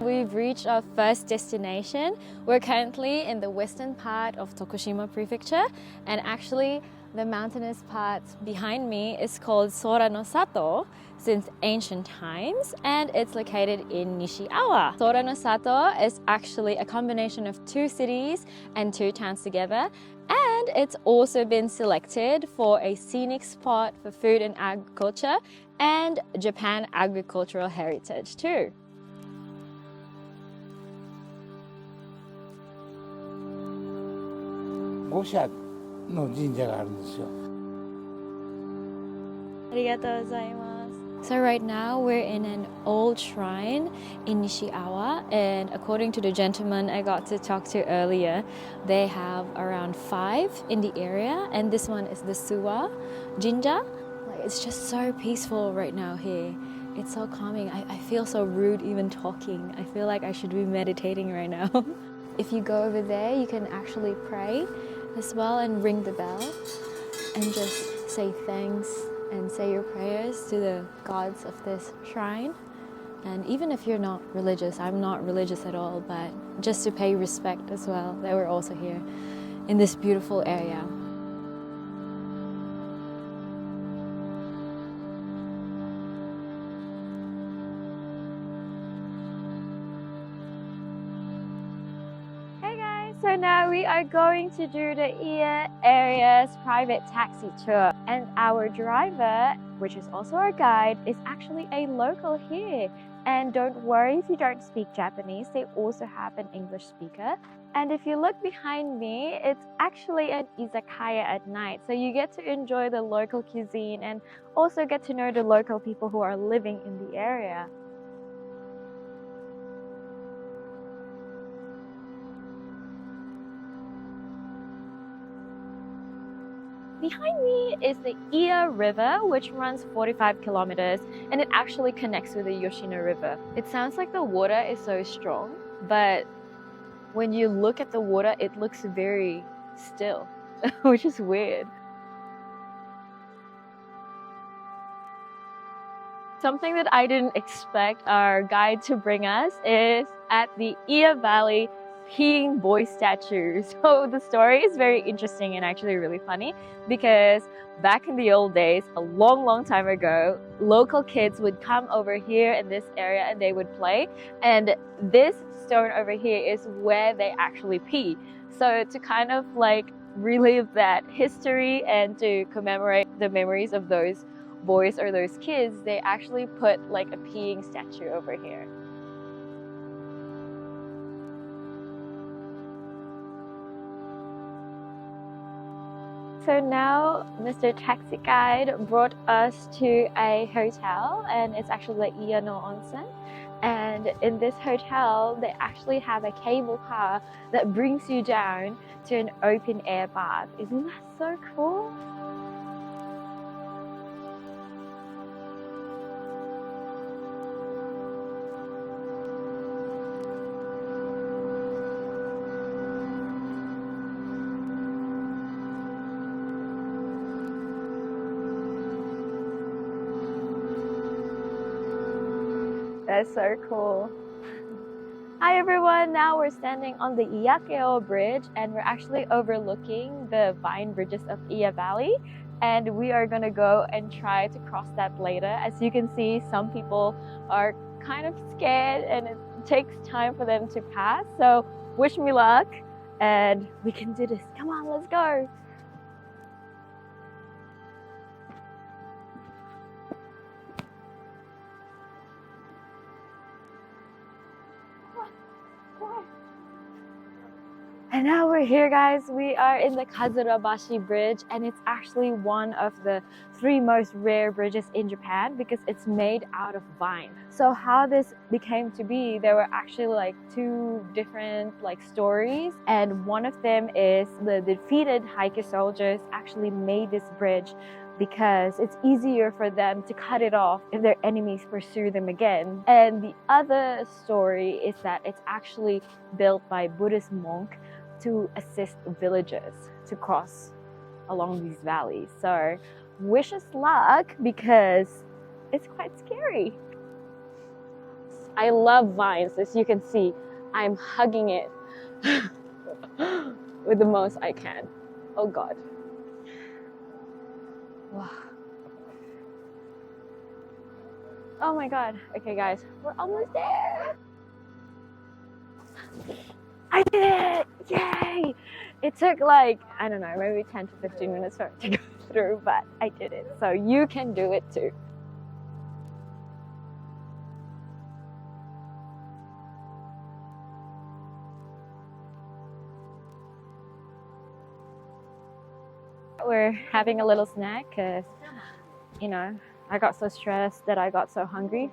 We've reached our first destination. We're currently in the western part of Tokushima Prefecture, and actually the mountainous part behind me is called Sora no Sato since ancient times, and it's located in Nishiawa. Sora no Sato is actually a combination of two cities and two towns together, and it's also been selected for a scenic spot for food and agriculture and Japan agricultural heritage too. So right now we're in an old shrine in Nishiawa, and according to the gentleman I got to talk to earlier, they have around 5 in the area, and this one is the Suwa Jinja. It's just so peaceful right now here. It's so calming. I feel so rude even talking. I feel like I should be meditating right now. If you go over there, you can actually pray as well and ring the bell and just say thanks and say your prayers to the gods of this shrine. And even if you're not religious, I'm not religious at all, but just to pay respect as well that we're also here in this beautiful area. So now we are going to do the Iya area's private taxi tour, and our driver, which is also our guide, is actually a local here. And don't worry if you don't speak Japanese, they also have an English speaker. And if you look behind me, it's actually an izakaya at night, so you get to enjoy the local cuisine and also get to know the local people who are living in the area. Behind me is the Iya River, which runs 45 kilometers, and it actually connects with the Yoshino River. It sounds like the water is so strong, but when you look at the water, it looks very still, which is weird. Something that I didn't expect our guide to bring us is at the Iya Valley peeing boy statue. So the story is very interesting and actually really funny, because back in the old days, a long time ago, local kids would come over here in this area and they would play, and this stone over here is where they actually pee. So to kind of like relive that history and to commemorate the memories of those boys or those kids, they actually put like a peeing statue over here. So now Mr. Taxi Guide brought us to a hotel, and it's actually the Iya no Onsen. And in this hotel, they actually have a cable car that brings you down to an open air bath. Isn't that so cool? That's so cool. Hi everyone, now we're standing on the Iyakeo Bridge, and we're actually overlooking the vine bridges of Iya Valley, and we are gonna go and try to cross that later. As you can see, some people are kind of scared and it takes time for them to pass, so wish me luck and we can do this. Come on, let's go. And now we're here, guys. We are in the Kazurabashi Bridge, and it's actually one of the 3 most rare bridges in Japan because it's made out of vine. So how this became to be, there were actually like 2 different stories, and one of them is the defeated Heike soldiers actually made this bridge because it's easier for them to cut it off if their enemies pursue them again. And the other story is that it's actually built by Buddhist monk to assist villagers to cross along these valleys. So wish us luck because it's quite scary. I love vines, as you can see. I'm hugging it with the most I can. Oh God. Wow. Oh my God. Okay guys, we're almost there. I did it! Yay! It took like, I don't know, maybe 10 to 15 minutes for it to go through, but I did it. So you can do it too. We're having a little snack because, you know, I got so stressed that I got so hungry.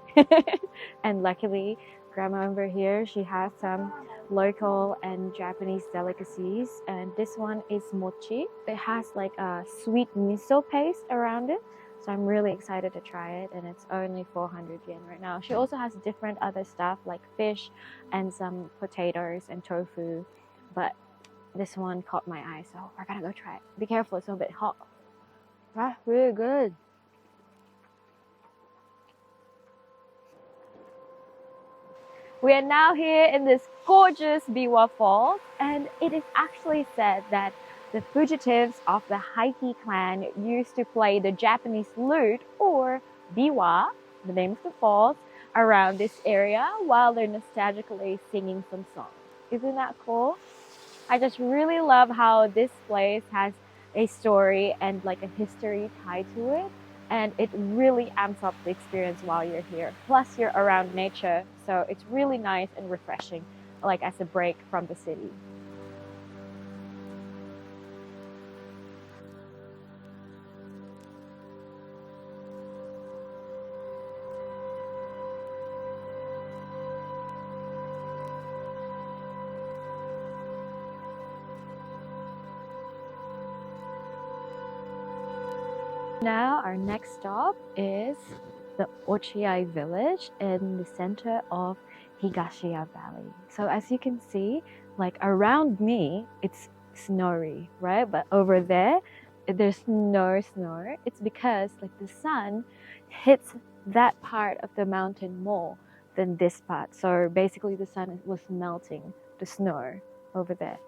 And luckily, Grandma over here, she has some local and Japanese delicacies. And this one is mochi. It has like a sweet miso paste around it. So I'm really excited to try it. And it's only 400 yen right now. She also has different other stuff like fish and some potatoes and tofu. But this one caught my eye, so we're gonna go try it. Be careful, it's a bit hot. That's really good. We are now here in this gorgeous Biwa Falls, and it is actually said that the fugitives of the Heike clan used to play the Japanese lute, or biwa, the name of the falls, around this area while they're nostalgically singing some songs. Isn't that cool? I just really love how this place has a story and like a history tied to it. And it really amps up the experience while you're here. Plus you're around nature, so it's really nice and refreshing, like as a break from the city. Now our next stop is the Ochiai village in the center of Higashiya Valley. So as you can see, like around me, it's snowy, right? But over there, there's no snow. It's because like the sun hits that part of the mountain more than this part. So basically the sun was melting the snow over there.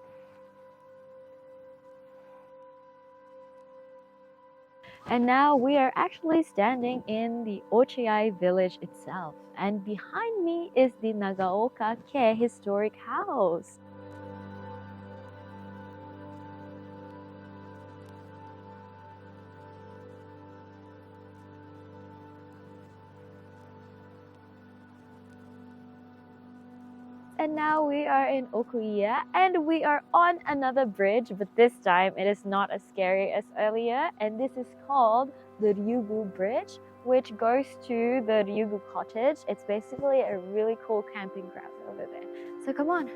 And now we are actually standing in the Ochiai village itself. And behind me is the Nagaoka Ke historic house. And now we are in Okuiya and we are on another bridge, but this time it is not as scary as earlier. And this is called the Ryugu Bridge, which goes to the Ryugu Cottage. It's basically a really cool camping ground over there. So come on,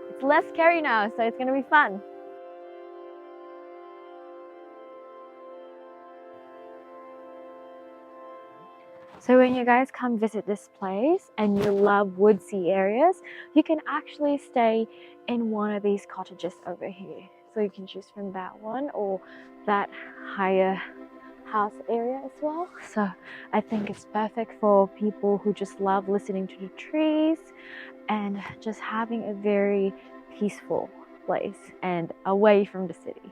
it's less scary now, so it's gonna be fun. So when you guys come visit this place and you love woodsy areas, you can actually stay in one of these cottages over here. So you can choose from that one or that higher house area as well. So I think it's perfect for people who just love listening to the trees and just having a very peaceful place and away from the city.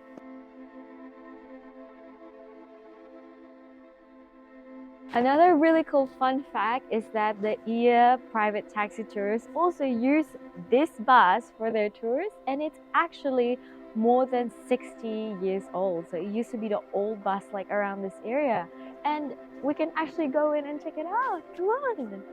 Another really cool fun fact is that the Iya private taxi tours also use this bus for their tours, and it's actually more than 60 years old. So it used to be the old bus like around this area, and we can actually go in and check it out. Come on.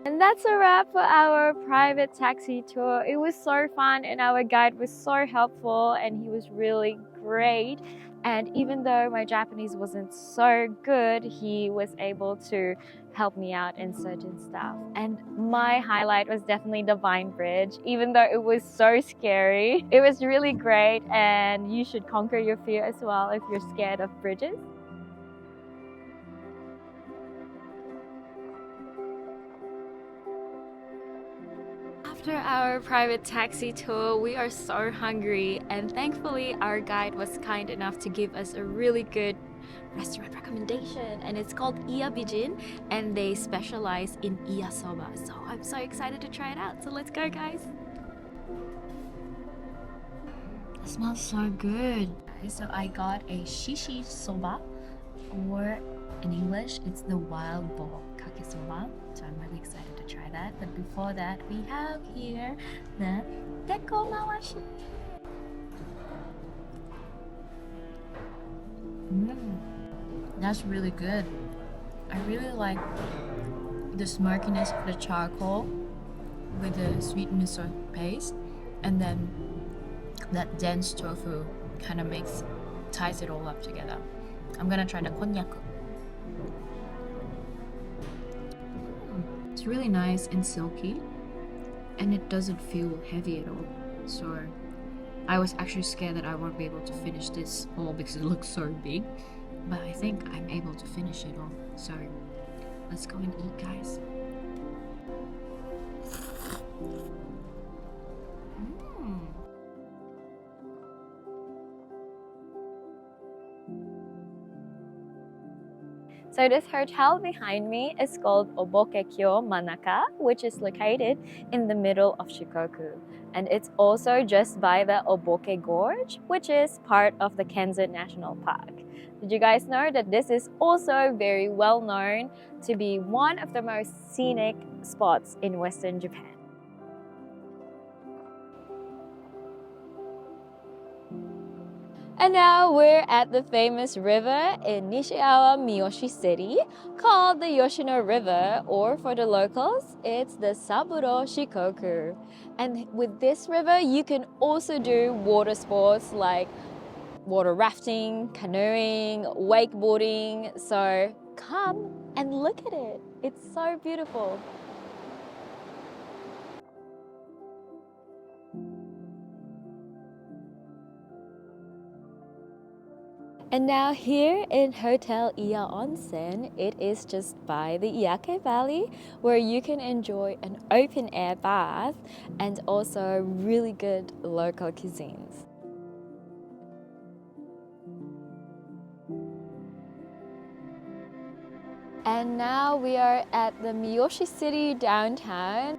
And that's a wrap for our private taxi tour. It was so fun and our guide was so helpful and he was really great. And even though my Japanese wasn't so good, he was able to help me out in certain stuff. And my highlight was definitely the Vine Bridge, even though it was so scary. It was really great and you should conquer your fear as well if you're scared of bridges. After our private taxi tour, we are so hungry, and thankfully our guide was kind enough to give us a really good restaurant recommendation, and it's called Iya Bijin, and they specialize in iya soba. So I'm so excited to try it out. So let's go, guys. It smells so good. So I got a shishi soba, or in English, it's the wild boar kake soba. So I'm really excited to try that. But before that, we have here the teko mawashi. That's really good. I really like the smokiness of the charcoal with the sweet miso paste, and then that dense tofu kind of ties it all up together. I'm gonna try the konnyaku. It's really nice and silky, and it doesn't feel heavy at all. So I was actually scared that I won't be able to finish this all because it looks so big, but I think I'm able to finish it all. So let's go and eat, guys. So this hotel behind me is called Obokekyo Manaka, which is located in the middle of Shikoku. And it's also just by the Oboke Gorge, which is part of the Kenzen National Park. Did you guys know that this is also very well known to be one of the most scenic spots in Western Japan? And now we're at the famous river in Nishiawa, Miyoshi City, called the Yoshino River, or for the locals, it's the Saburo Shikoku. And with this river, you can also do water sports like water rafting, canoeing, wakeboarding. So come and look at it. It's so beautiful. And now here in Hotel Iya Onsen, it is just by the Iake Valley, where you can enjoy an open air bath and also really good local cuisines. And now we are at the Miyoshi City downtown.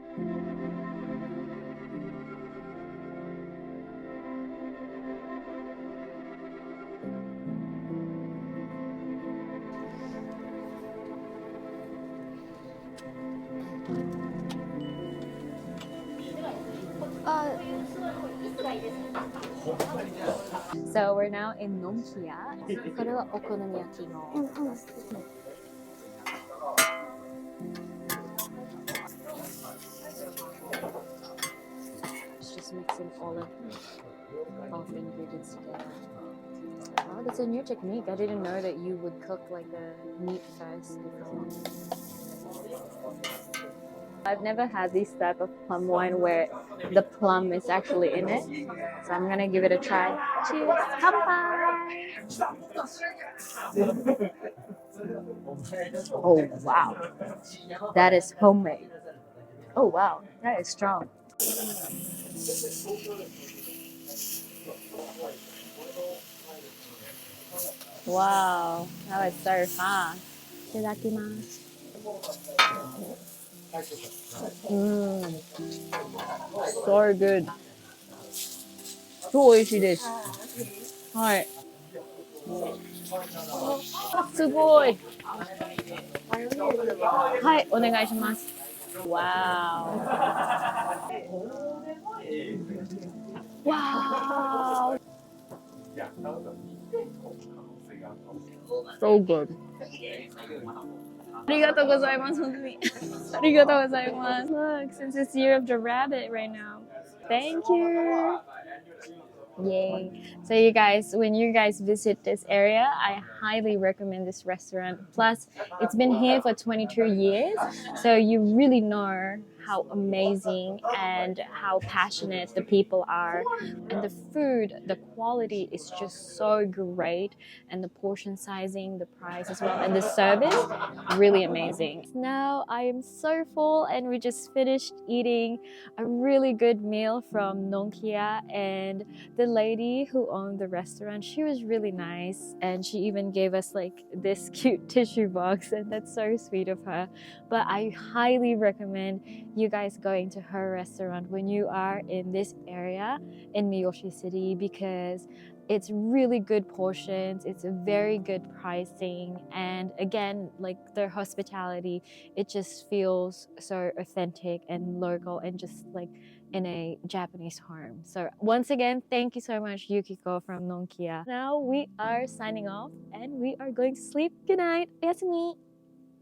So we're now in Nomkia. これはお好み焼きの。Just mixing all of the ingredients together. Oh, that's a new technique. I didn't know that you would cook like a meat first before. I've never had this type of plum wine where the plum is actually in it. So I'm gonna give it a try. Cheers! Kanpai! Oh wow, that is homemade. Oh wow, that is strong. Wow, that was so fast. Itadakimasu. So good. 超美味しいです。はい。すごい。はい、お願いします。Wow. Wow. So good. ありがとうございます。本当に。ありがとうございます。Look, since it's Year of the Rabbit right now. Thank you. Yay. So you guys, when you guys visit this area, I highly recommend this restaurant. Plus, it's been here for 22 years, so you really know how amazing and how passionate the people are, and the food, the quality is just so great, and the portion sizing, the price as well, and the service really amazing. Now I am so full, and we just finished eating a really good meal from Nongkia, and the lady who owned the restaurant, she was really nice, and she even gave us like this cute tissue box, and that's so sweet of her. But I highly recommend you guys going to her restaurant when you are in this area in Miyoshi City, because it's really good portions, it's a very good pricing, and again, like their hospitality, it just feels so authentic and local and just like in a Japanese home. So once again, thank you so much, Yukiko from Nonkia. Now we are signing off and we are going to sleep. Good night. Oyasumi.